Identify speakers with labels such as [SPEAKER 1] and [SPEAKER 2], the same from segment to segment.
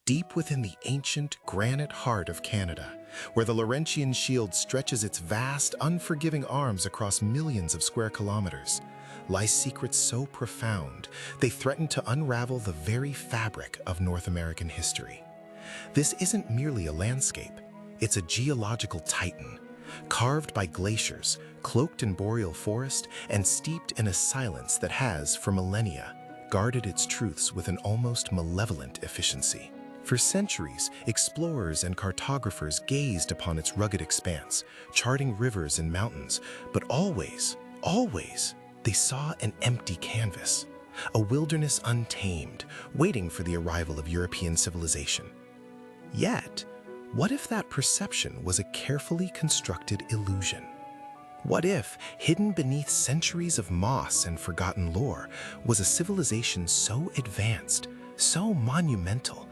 [SPEAKER 1] deep within the ancient granite heart of Canada, where the Laurentian Shield stretches its vast, unforgiving arms across millions of square kilometers, lie secrets so profound they threaten to unravel the very fabric of North American history. This isn't merely a landscape, it's a geological titan, carved by glaciers, cloaked in boreal forest, and steeped in a silence that has, for millennia, guarded its truths with an almost malevolent efficiency. For centuries, explorers and cartographers gazed upon its rugged expanse, charting rivers and mountains, but always, they saw an empty canvas, a wilderness untamed, waiting for the arrival of European civilization. Yet, what if that perception was a carefully constructed illusion? What if, hidden beneath centuries of moss and forgotten lore, was a civilization so advanced, so monumental,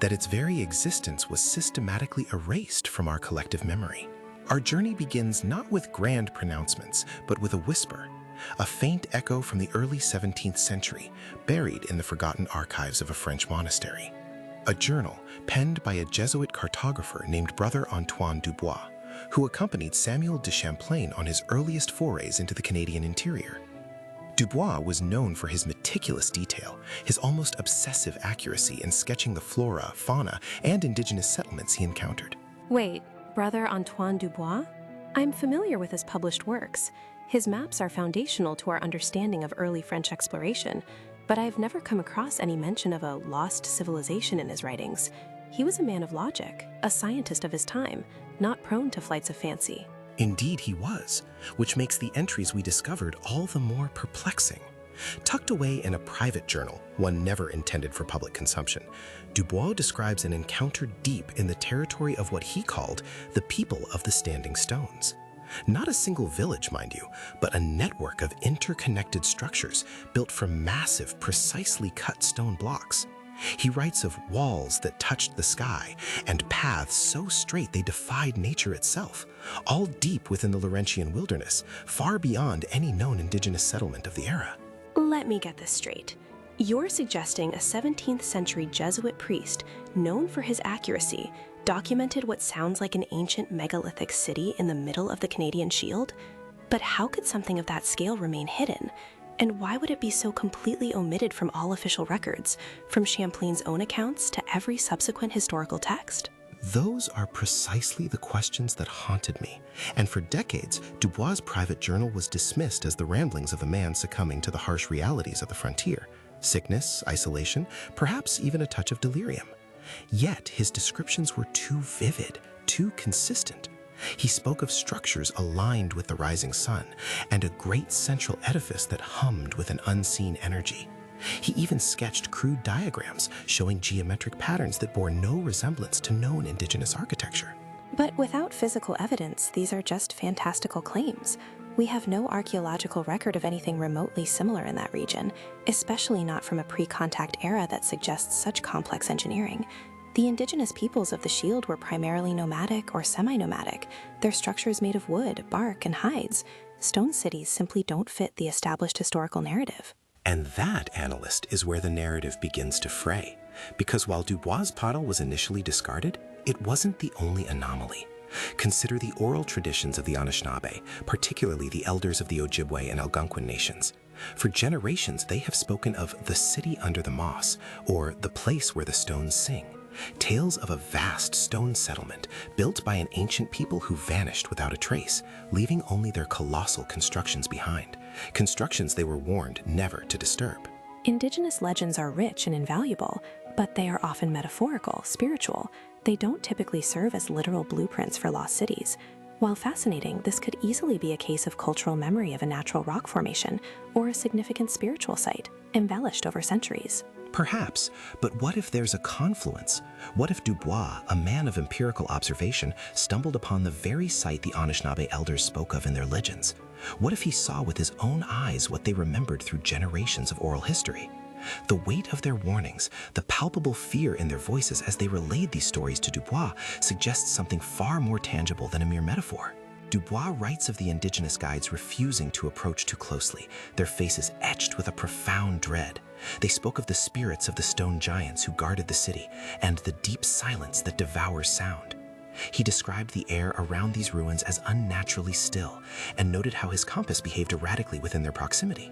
[SPEAKER 1] that its very existence was systematically erased from our collective memory? Our journey begins not with grand pronouncements, but with a whisper, a faint echo from the early 17th century, buried in the forgotten archives of a French monastery. A journal penned by a Jesuit cartographer named Brother Antoine Dubois, who accompanied Samuel de Champlain on his earliest forays into the Canadian interior. Dubois was known for his meticulous detail, his almost obsessive accuracy in sketching the flora, fauna, and Indigenous settlements he encountered.
[SPEAKER 2] Wait, Brother Antoine Dubois? I'm familiar with his published works. His maps are foundational to our understanding of early French exploration, but I've never come across any mention of a lost civilization in his writings. He was a man of logic, a scientist of his time, not prone to flights of fancy.
[SPEAKER 1] Indeed he was, which makes the entries we discovered all the more perplexing. Tucked away in a private journal, one never intended for public consumption, Dubois describes an encounter deep in the territory of what he called the people of the standing stones. Not a single village, mind you, but a network of interconnected structures built from massive, precisely cut stone blocks. He writes of walls that touched the sky and paths so straight they defied nature itself, all deep within the Laurentian wilderness, far beyond any known Indigenous settlement of the era.
[SPEAKER 2] Let me get this straight. You're suggesting a 17th century Jesuit priest, known for his accuracy, documented what sounds like an ancient megalithic city in the middle of the Canadian Shield? But how could something of that scale remain hidden? And why would it be so completely omitted from all official records, from Champlain's own accounts to every subsequent historical text?
[SPEAKER 1] Those are precisely the questions that haunted me, and for decades, Dubois' private journal was dismissed as the ramblings of a man succumbing to the harsh realities of the frontier: sickness, isolation, perhaps even a touch of delirium. Yet his descriptions were too vivid, too consistent. He spoke of structures aligned with the rising sun and a great central edifice that hummed with an unseen energy. He even sketched crude diagrams showing geometric patterns that bore no resemblance to known Indigenous architecture.
[SPEAKER 2] But without physical evidence, these are just fantastical claims. We have no archaeological record of anything remotely similar in that region, especially not from a pre-contact era that suggests such complex engineering. The Indigenous peoples of the Shield were primarily nomadic or semi-nomadic, their structures made of wood, bark, and hides. Stone cities simply don't fit the established historical narrative.
[SPEAKER 1] And that, analyst, is where the narrative begins to fray. Because while Dubois' puddle was initially discarded, it wasn't the only anomaly. Consider the oral traditions of the Anishinaabe, particularly the elders of the Ojibwe and Algonquin nations. For generations, they have spoken of the city under the moss, or the place where the stones sing. Tales of a vast stone settlement built by an ancient people who vanished without a trace, leaving only their colossal constructions behind. Constructions they were warned never to disturb.
[SPEAKER 2] Indigenous legends are rich and invaluable, but they are often metaphorical, spiritual. They don't typically serve as literal blueprints for lost cities. While fascinating, this could easily be a case of cultural memory of a natural rock formation or a significant spiritual site, embellished over centuries.
[SPEAKER 1] Perhaps, but what if there's a confluence? What if Dubois, a man of empirical observation, stumbled upon the very site the Anishinaabe elders spoke of in their legends? What if he saw with his own eyes what they remembered through generations of oral history? The weight of their warnings, the palpable fear in their voices as they relayed these stories to Dubois, suggests something far more tangible than a mere metaphor.
[SPEAKER 3] Dubois writes of the indigenous guides refusing to approach too closely, their faces etched with a profound dread. They spoke of the spirits of the stone giants who guarded the city and the deep silence that devours sound. He described the air around these ruins as unnaturally still and noted how his compass behaved erratically within their proximity.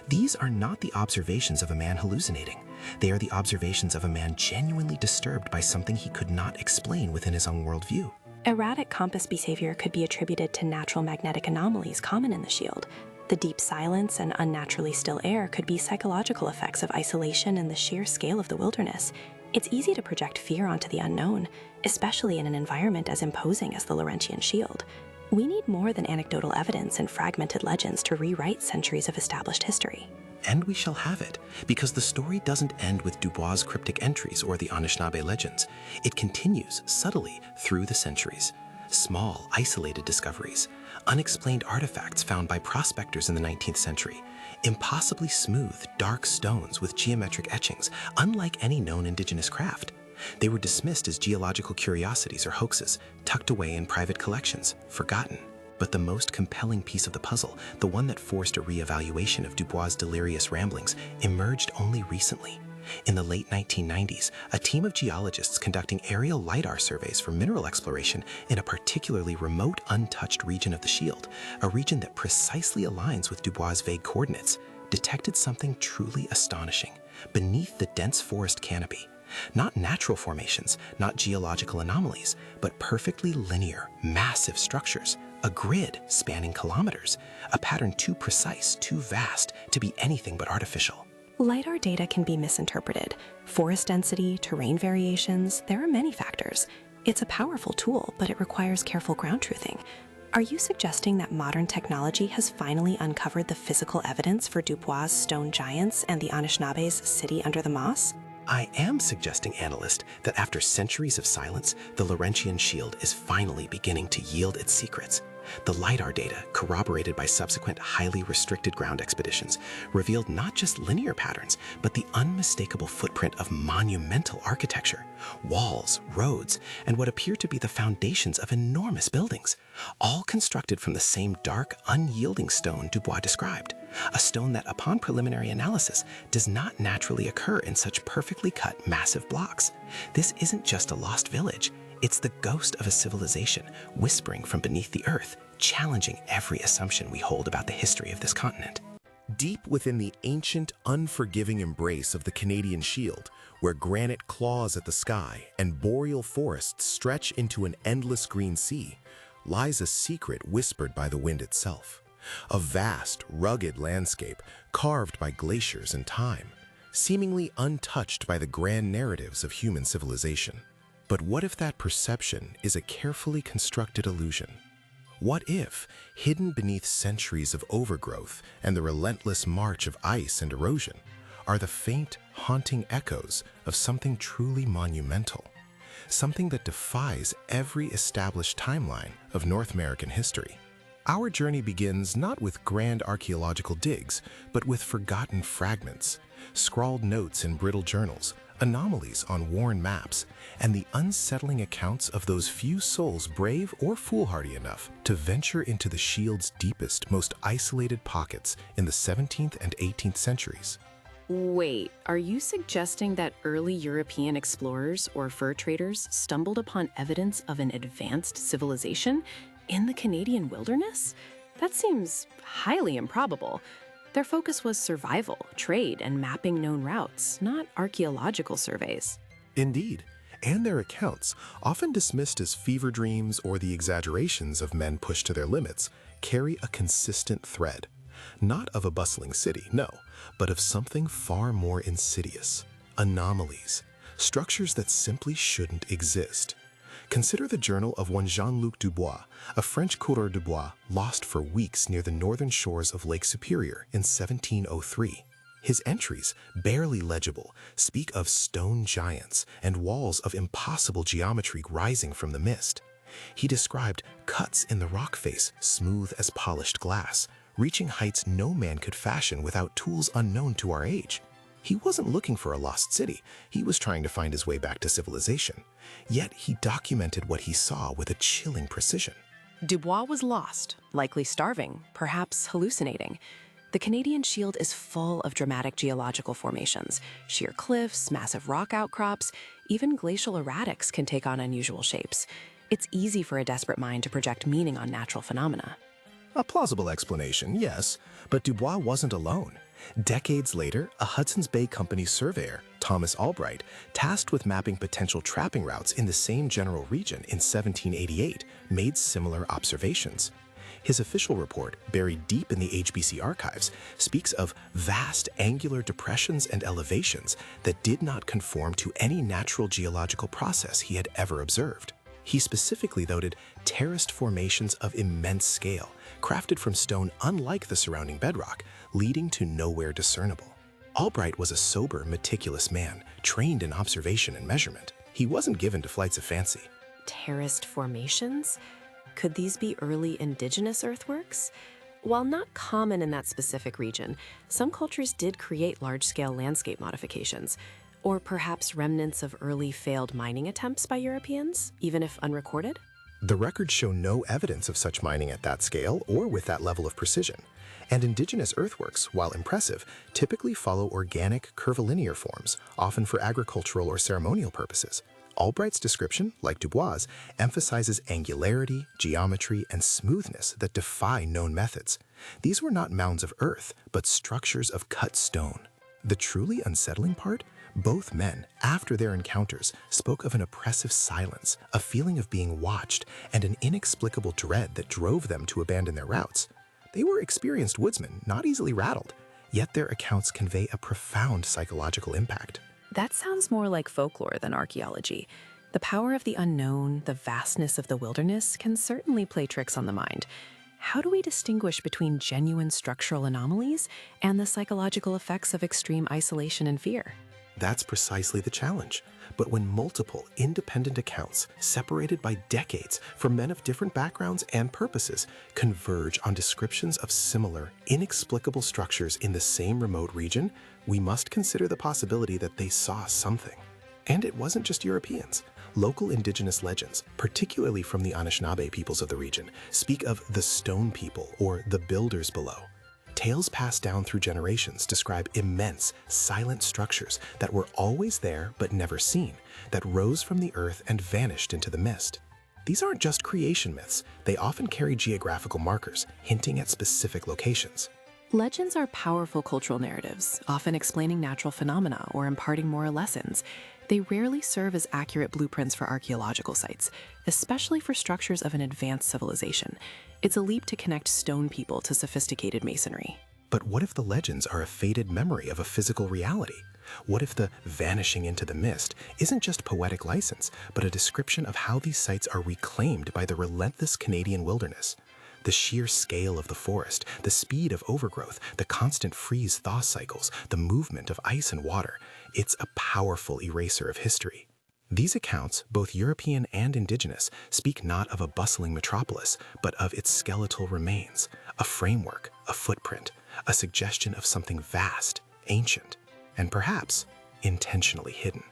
[SPEAKER 3] These are not the observations of a man hallucinating. They are the observations of a man genuinely disturbed by something he could not explain within his own worldview.
[SPEAKER 2] Erratic compass behavior could be attributed to natural magnetic anomalies common in the Shield. The deep silence and unnaturally still air could be psychological effects of isolation and the sheer scale of the wilderness. It's easy to project fear onto the unknown, especially in an environment as imposing as the Laurentian Shield. We need more than anecdotal evidence and fragmented legends to rewrite centuries of established history.
[SPEAKER 3] And we shall have it, because the story doesn't end with Dubois' cryptic entries or the Anishinaabe legends. It continues subtly through the centuries. Small, isolated discoveries, unexplained artifacts found by prospectors in the 19th century, impossibly smooth, dark stones with geometric etchings, unlike any known indigenous craft. They were dismissed as geological curiosities or hoaxes, tucked away in private collections, forgotten. But the most compelling piece of the puzzle, the one that forced a re-evaluation of Dubois' delirious ramblings, emerged only recently. In the late 1990s, a team of geologists conducting aerial LiDAR surveys for mineral exploration in a particularly remote, untouched region of the Shield, a region that precisely aligns with Dubois' vague coordinates, detected something truly astonishing. Beneath the dense forest canopy, not natural formations, not geological anomalies, but perfectly linear, massive structures, a grid spanning kilometers, a pattern too precise, too vast to be anything but artificial.
[SPEAKER 2] LiDAR data can be misinterpreted. Forest density, terrain variations, there are many factors. It's a powerful tool, but it requires careful ground truthing. Are you suggesting that modern technology has finally uncovered the physical evidence for Dubois' stone giants and the Anishinaabes' city under the moss?
[SPEAKER 3] I am suggesting, analyst, that after centuries of silence, the Laurentian Shield is finally beginning to yield its secrets. The LiDAR data, corroborated by subsequent highly restricted ground expeditions, revealed not just linear patterns, but the unmistakable footprint of monumental architecture, walls, roads, and what appear to be the foundations of enormous buildings, all constructed from the same dark, unyielding stone Dubois described, a stone that, upon preliminary analysis, does not naturally occur in such perfectly cut, massive blocks. This isn't just a lost village. It's the ghost of a civilization whispering from beneath the earth, challenging every assumption we hold about the history of this continent.
[SPEAKER 1] Deep within the ancient, unforgiving embrace of the Canadian Shield, where granite claws at the sky and boreal forests stretch into an endless green sea, lies a secret whispered by the wind itself. A vast, rugged landscape carved by glaciers and time, seemingly untouched by the grand narratives of human civilization. But what if that perception is a carefully constructed illusion? What if, hidden beneath centuries of overgrowth and the relentless march of ice and erosion, are the faint, haunting echoes of something truly monumental? Something that defies every established timeline of North American history. Our journey begins not with grand archaeological digs, but with forgotten fragments, scrawled notes in brittle journals, anomalies on worn maps, and the unsettling accounts of those few souls brave or foolhardy enough to venture into the Shield's deepest, most isolated pockets in the 17th and 18th centuries.
[SPEAKER 4] Wait, are you suggesting that early European explorers or fur traders stumbled upon evidence of an advanced civilization in the Canadian wilderness? That seems highly improbable. Their focus was survival, trade, and mapping known routes, not archaeological surveys.
[SPEAKER 1] Indeed, and their accounts, often dismissed as fever dreams or the exaggerations of men pushed to their limits, carry a consistent thread. Not of a bustling city, no, but of something far more insidious. Anomalies, structures that simply shouldn't exist. Consider the journal of one Jean-Luc Dubois, a French coureur de bois lost for weeks near the northern shores of Lake Superior in 1703. His entries, barely legible, speak of stone giants and walls of impossible geometry rising from the mist. He described cuts in the rock face, smooth as polished glass, reaching heights no man could fashion without tools unknown to our age. He wasn't looking for a lost city, he was trying to find his way back to civilization. Yet he documented what he saw with a chilling precision.
[SPEAKER 4] Dubois was lost, likely starving, perhaps hallucinating. The Canadian Shield is full of dramatic geological formations. Sheer cliffs, massive rock outcrops, even glacial erratics can take on unusual shapes. It's easy for a desperate mind to project meaning on natural phenomena.
[SPEAKER 1] A plausible explanation, yes, but Dubois wasn't alone. Decades later, a Hudson's Bay Company surveyor, Thomas Albright, tasked with mapping potential trapping routes in the same general region in 1788, made similar observations. His official report, buried deep in the HBC archives, speaks of vast angular depressions and elevations that did not conform to any natural geological process he had ever observed. He specifically noted terraced formations of immense scale, crafted from stone unlike the surrounding bedrock, leading to nowhere discernible. Albright was a sober, meticulous man, trained in observation and measurement. He wasn't given to flights of fancy.
[SPEAKER 4] Terraced formations? Could these be early indigenous earthworks? While not common in that specific region, some cultures did create large-scale landscape modifications, or perhaps remnants of early failed mining attempts by Europeans, even if unrecorded?
[SPEAKER 1] The records show no evidence of such mining at that scale or with that level of precision. And indigenous earthworks, while impressive, typically follow organic, curvilinear forms, often for agricultural or ceremonial purposes. Albright's description, like Dubois', emphasizes angularity, geometry, and smoothness that defy known methods. These were not mounds of earth, but structures of cut stone. The truly unsettling part? Both men, after their encounters, spoke of an oppressive silence, a feeling of being watched, and an inexplicable dread that drove them to abandon their routes. They were experienced woodsmen, not easily rattled, yet their accounts convey a profound psychological impact.
[SPEAKER 4] That sounds more like folklore than archaeology. The power of the unknown, the vastness of the wilderness, can certainly play tricks on the mind. How do we distinguish between genuine structural anomalies and the psychological effects of extreme isolation and fear?
[SPEAKER 1] That's precisely the challenge. But when multiple, independent accounts, separated by decades from men of different backgrounds and purposes, converge on descriptions of similar, inexplicable structures in the same remote region, we must consider the possibility that they saw something. And it wasn't just Europeans. Local indigenous legends, particularly from the Anishinaabe peoples of the region, speak of the stone people or the builders below. Tales passed down through generations describe immense, silent structures that were always there but never seen, that rose from the earth and vanished into the mist. These aren't just creation myths, they often carry geographical markers, hinting at specific locations.
[SPEAKER 4] Legends are powerful cultural narratives, often explaining natural phenomena or imparting moral lessons. They rarely serve as accurate blueprints for archaeological sites, especially for structures of an advanced civilization. It's a leap to connect stone people to sophisticated masonry.
[SPEAKER 1] But what if the legends are a faded memory of a physical reality? What if the vanishing into the mist isn't just poetic license, but a description of how these sites are reclaimed by the relentless Canadian wilderness? The sheer scale of the forest, the speed of overgrowth, the constant freeze-thaw cycles, the movement of ice and water, it's a powerful eraser of history. These accounts, both European and indigenous, speak not of a bustling metropolis, but of its skeletal remains, a framework, a footprint, a suggestion of something vast, ancient, and perhaps intentionally hidden.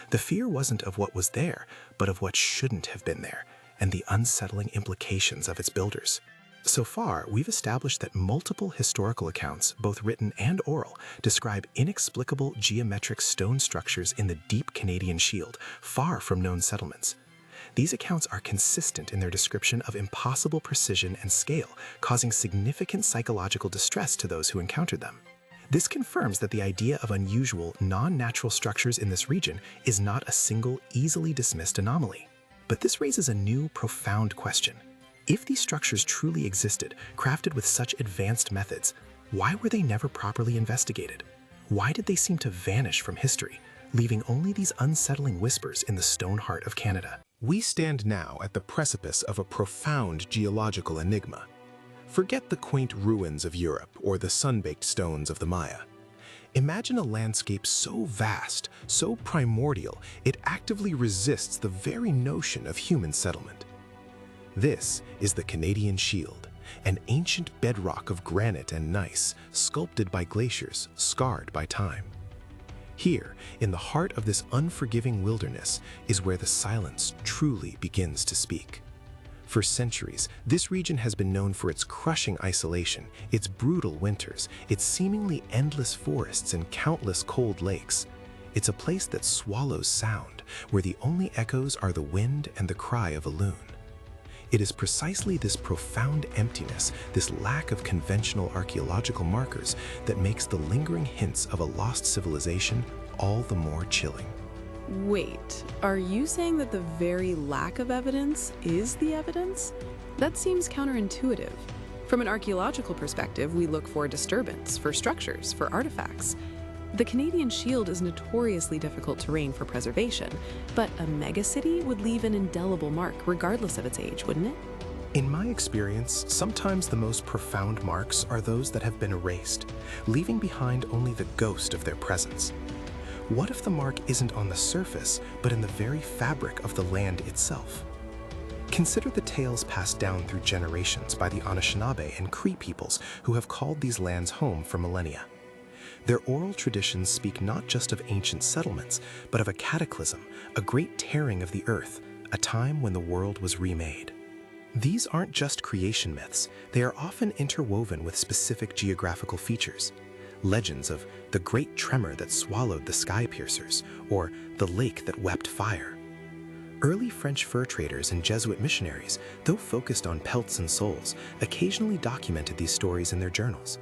[SPEAKER 1] The fear wasn't of what was there, but of what shouldn't have been there, and the unsettling implications of its builders. So far, we've established that multiple historical accounts, both written and oral, describe inexplicable geometric stone structures in the deep Canadian Shield, far from known settlements. These accounts are consistent in their description of impossible precision and scale, causing significant psychological distress to those who encountered them. This confirms that the idea of unusual, non-natural structures in this region is not a single, easily dismissed anomaly. But this raises a new, profound question. If these structures truly existed, crafted with such advanced methods, why were they never properly investigated? Why did they seem to vanish from history, leaving only these unsettling whispers in the stone heart of Canada? We stand now at the precipice of a profound geological enigma. Forget the quaint ruins of Europe or the sun-baked stones of the Maya. Imagine a landscape so vast, so primordial, it actively resists the very notion of human settlement. This is the Canadian Shield, an ancient bedrock of granite and gneiss, sculpted by glaciers, scarred by time. Here, in the heart of this unforgiving wilderness, is where the silence truly begins to speak. For centuries, this region has been known for its crushing isolation, its brutal winters, its seemingly endless forests and countless cold lakes. It's a place that swallows sound, where the only echoes are the wind and the cry of a loon. It is precisely this profound emptiness, this lack of conventional archaeological markers, that makes the lingering hints of a lost civilization all the more chilling.
[SPEAKER 5] Wait, are you saying that the very lack of evidence is the evidence? That seems counterintuitive. From an archaeological perspective, we look for disturbance, for structures, for artifacts. The Canadian Shield is notoriously difficult terrain for preservation, but a megacity would leave an indelible mark regardless of its age, wouldn't it?
[SPEAKER 1] In my experience, sometimes the most profound marks are those that have been erased, leaving behind only the ghost of their presence. What if the mark isn't on the surface, but in the very fabric of the land itself? Consider the tales passed down through generations by the Anishinaabe and Cree peoples who have called these lands home for millennia. Their oral traditions speak not just of ancient settlements, but of a cataclysm, a great tearing of the earth, a time when the world was remade. These aren't just creation myths, they are often interwoven with specific geographical features. Legends of the great tremor that swallowed the sky piercers, or the lake that wept fire. Early French fur traders and Jesuit missionaries, though focused on pelts and souls, occasionally documented these stories in their journals.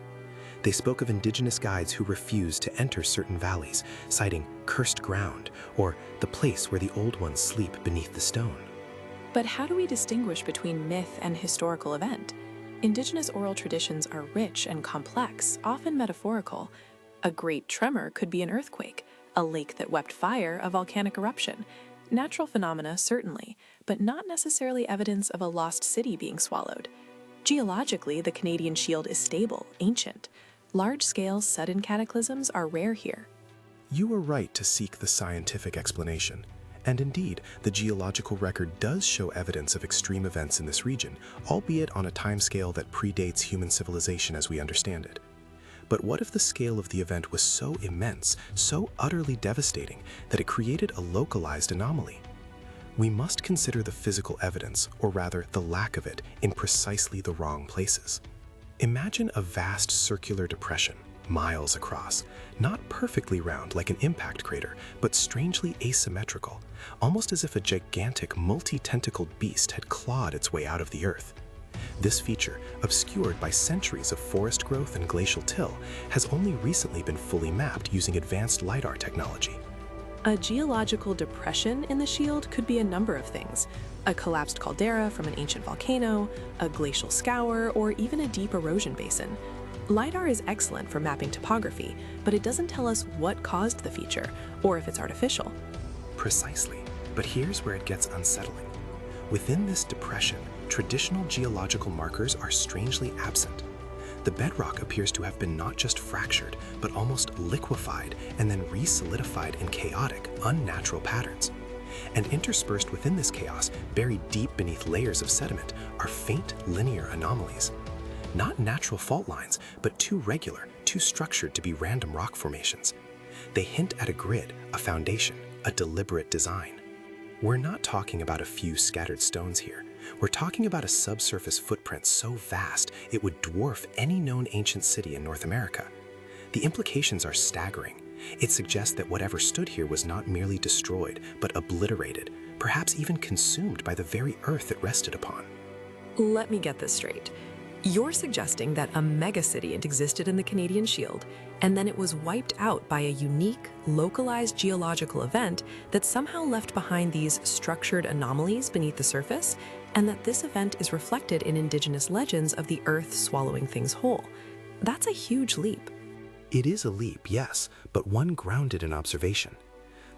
[SPEAKER 1] They spoke of Indigenous guides who refused to enter certain valleys, citing cursed ground, or the place where the old ones sleep beneath the stone.
[SPEAKER 5] But how do we distinguish between myth and historical event? Indigenous oral traditions are rich and complex, often metaphorical. A great tremor could be an earthquake, a lake that wept fire, a volcanic eruption. Natural phenomena, certainly, but not necessarily evidence of a lost city being swallowed. Geologically, the Canadian Shield is stable, ancient. Large-scale, sudden cataclysms are rare here.
[SPEAKER 1] You are right to seek the scientific explanation. And indeed, the geological record does show evidence of extreme events in this region, albeit on a timescale that predates human civilization as we understand it. But what if the scale of the event was so immense, so utterly devastating, that it created a localized anomaly? We must consider the physical evidence, or rather the lack of it, in precisely the wrong places. Imagine a vast circular depression, miles across, not perfectly round like an impact crater, but strangely asymmetrical, almost as if a gigantic multi-tentacled beast had clawed its way out of the earth. This feature, obscured by centuries of forest growth and glacial till, has only recently been fully mapped using advanced LiDAR technology.
[SPEAKER 5] A geological depression in the Shield could be a number of things. A collapsed caldera from an ancient volcano, a glacial scour, or even a deep erosion basin. LiDAR is excellent for mapping topography, but it doesn't tell us what caused the feature, or if it's artificial.
[SPEAKER 1] Precisely, but here's where it gets unsettling. Within this depression, traditional geological markers are strangely absent. The bedrock appears to have been not just fractured, but almost liquefied and then re-solidified in chaotic, unnatural patterns. And interspersed within this chaos, buried deep beneath layers of sediment, are faint, linear anomalies. Not natural fault lines, but too regular, too structured to be random rock formations. They hint at a grid, a foundation, a deliberate design. We're not talking about a few scattered stones here. We're talking about a subsurface footprint so vast it would dwarf any known ancient city in North America. The implications are staggering. It suggests that whatever stood here was not merely destroyed, but obliterated, perhaps even consumed by the very earth it rested upon.
[SPEAKER 5] Let me get this straight. You're suggesting that a megacity existed in the Canadian Shield, and then it was wiped out by a unique, localized geological event that somehow left behind these structured anomalies beneath the surface, and that this event is reflected in Indigenous legends of the earth swallowing things whole. That's a huge leap.
[SPEAKER 1] It is a leap, yes, but one grounded in observation.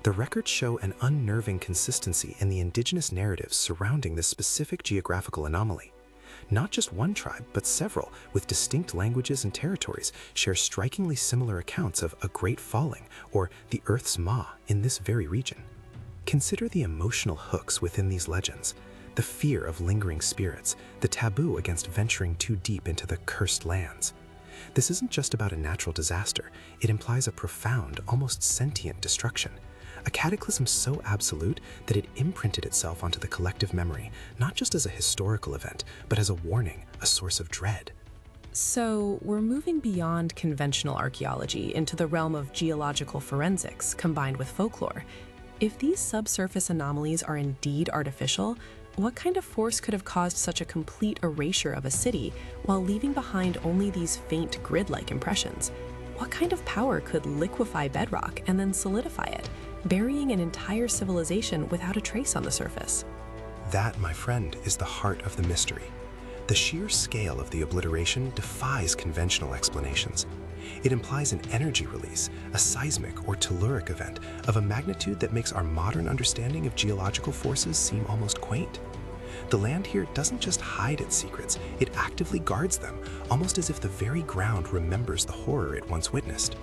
[SPEAKER 1] The records show an unnerving consistency in the Indigenous narratives surrounding this specific geographical anomaly. Not just one tribe, but several, with distinct languages and territories, share strikingly similar accounts of a great falling, or the Earth's maw, in this very region. Consider the emotional hooks within these legends, the fear of lingering spirits, the taboo against venturing too deep into the cursed lands. This isn't just about a natural disaster, it implies a profound, almost sentient destruction,
[SPEAKER 3] a cataclysm so absolute that it imprinted itself onto the collective memory, not just as a historical event, but as a warning, a source of dread.
[SPEAKER 6] So we're moving beyond conventional archaeology into the realm of geological forensics combined with folklore. If these subsurface anomalies are indeed artificial, what kind of force could have caused such a complete erasure of a city while leaving behind only these faint grid-like impressions? What kind of power could liquefy bedrock and then solidify it, burying an entire civilization without a trace on the surface?
[SPEAKER 3] That, my friend, is the heart of the mystery. The sheer scale of the obliteration defies conventional explanations. It implies an energy release, a seismic or telluric event of a magnitude that makes our modern understanding of geological forces seem almost quaint. The land here doesn't just hide its secrets, it actively guards them, almost as if the very ground remembers the horror it once witnessed.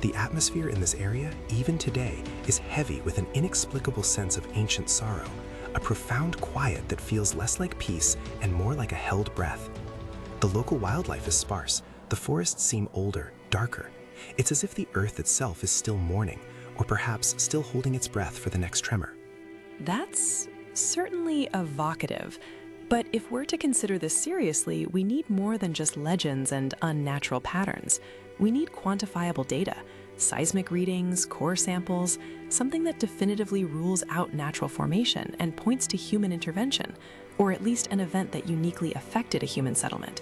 [SPEAKER 3] The atmosphere in this area, even today, is heavy with an inexplicable sense of ancient sorrow, a profound quiet that feels less like peace and more like a held breath. The local wildlife is sparse. The forests seem older, darker. It's as if the earth itself is still mourning, or perhaps still holding its breath for the next tremor.
[SPEAKER 6] That's certainly evocative. But if we're to consider this seriously, we need more than just legends and unnatural patterns. We need quantifiable data, seismic readings, core samples, something that definitively rules out natural formation and points to human intervention, or at least an event that uniquely affected a human settlement.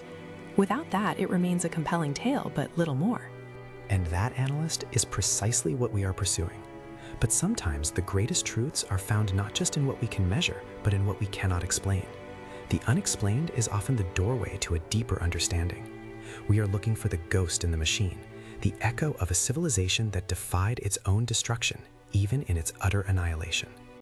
[SPEAKER 6] Without that, it remains a compelling tale, but little more.
[SPEAKER 3] And that, analyst, is precisely what we are pursuing. But sometimes the greatest truths are found not just in what we can measure, but in what we cannot explain. The unexplained is often the doorway to a deeper understanding. We are looking for the ghost in the machine, the echo of a civilization that defied its own destruction, even in its utter annihilation.